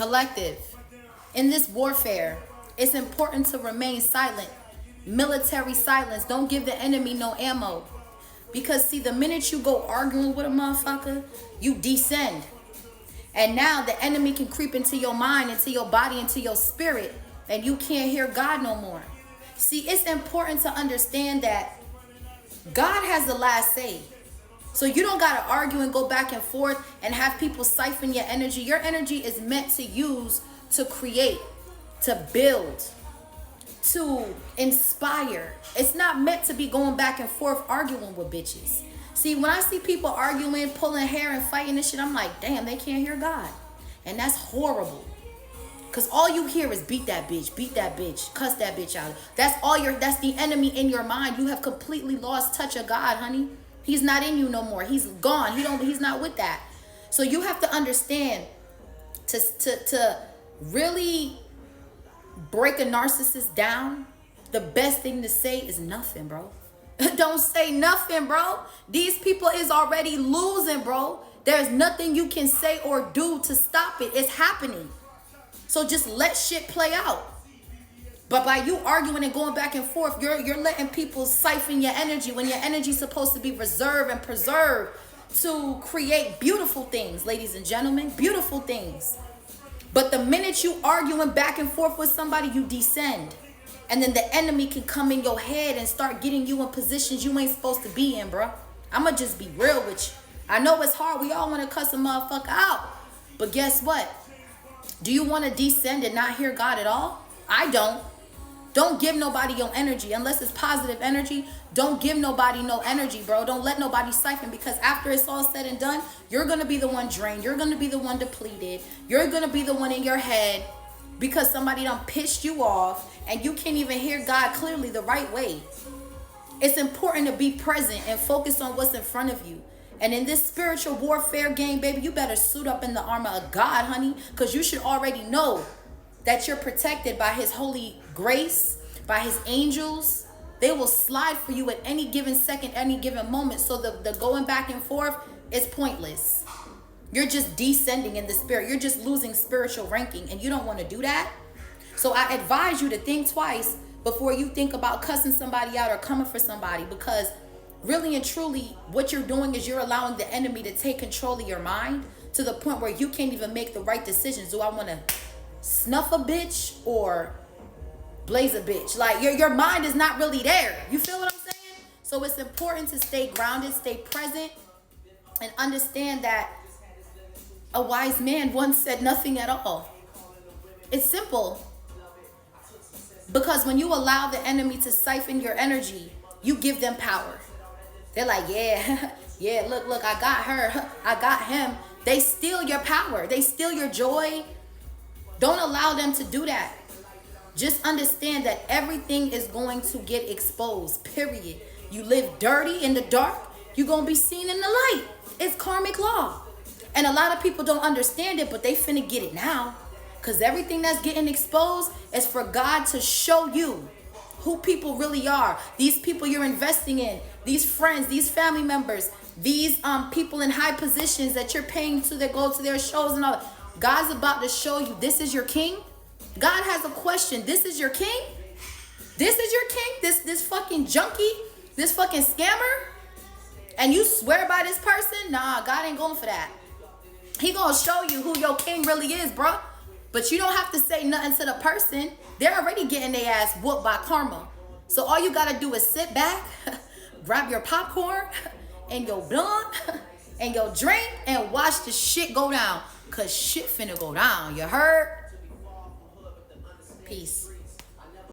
Collective. In this warfare, it's important to remain silent. Military silence. Don't give the enemy no ammo. Because see, the minute you go arguing with a motherfucker, you descend. And now the enemy can creep into your mind, into your body, into your spirit, and you can't hear God no more. See, it's important to understand that God has the last say. So you don't got to argue and go back and forth and have people siphon your energy. Your energy is meant to use to create, to build, to inspire. It's not meant to be going back and forth arguing with bitches. See, when I see people arguing, pulling hair and fighting and shit, I'm like, damn, they can't hear God. And that's horrible. Because all you hear is beat that bitch, cuss that bitch out. That's the enemy in your mind. You have completely lost touch of God, honey. He's not in you no more. He's gone. He's not with that. So you have to understand to really break a narcissist down, the best thing to say is nothing, bro. Don't say nothing, bro. These people is already losing, bro. There's nothing you can say or do to stop it. It's happening. So just let shit play out. But by you arguing and going back and forth, you're letting people siphon your energy when your energy is supposed to be reserved and preserved to create beautiful things, ladies and gentlemen, beautiful things. But the minute you arguing back and forth with somebody, you descend. And then the enemy can come in your head and start getting you in positions you ain't supposed to be in, bro. I'ma just be real with you. I know it's hard. We all want to cuss a motherfucker out. But guess what? Do you want to descend and not hear God at all? I don't. Don't give nobody your energy. Unless it's positive energy, don't give nobody no energy, bro. Don't let nobody siphon, because after it's all said and done, you're going to be the one drained. You're going to be the one depleted. You're going to be the one in your head because somebody done pissed you off and you can't even hear God clearly the right way. It's important to be present and focus on what's in front of you. And in this spiritual warfare game, baby, you better suit up in the armor of God, honey, because you should already know that you're protected by his holy grace, by his angels. They will slide for you at any given second, any given moment. So the going back and forth is pointless. You're just descending in the spirit. You're just losing spiritual ranking, and you don't want to do that. So I advise you to think twice before you think about cussing somebody out or coming for somebody, because really and truly what you're doing is you're allowing the enemy to take control of your mind to the point where you can't even make the right decisions. Do I want to snuff a bitch or blaze a bitch? Like your mind is not really there. You feel what I'm saying? So it's important to stay grounded, stay present, and understand that a wise man once said nothing at all. It's simple. Because when you allow the enemy to siphon your energy, you give them power. They're like, yeah, yeah, look, I got her, I got him. They steal your power. They steal your joy. Don't allow them to do that. Just understand that everything is going to get exposed, period. You live dirty in the dark, you're going to be seen in the light. It's karmic law. And a lot of people don't understand it, but they finna get it now. Because everything that's getting exposed is for God to show you who people really are. These people you're investing in, these friends, these family members, these people in high positions that you're paying to that go to their shows and all that. God's about to show you this is your king. God has a question. This is your king? This is your king? This fucking junkie? This fucking scammer? And you swear by this person? Nah, God ain't going for that. He gonna show you who your king really is, bro. But you don't have to say nothing to the person. They're already getting their ass whooped by karma. So all you gotta do is sit back, grab your popcorn and your blunt and your drink and watch the shit go down. Cause shit finna go down. You heard? Peace.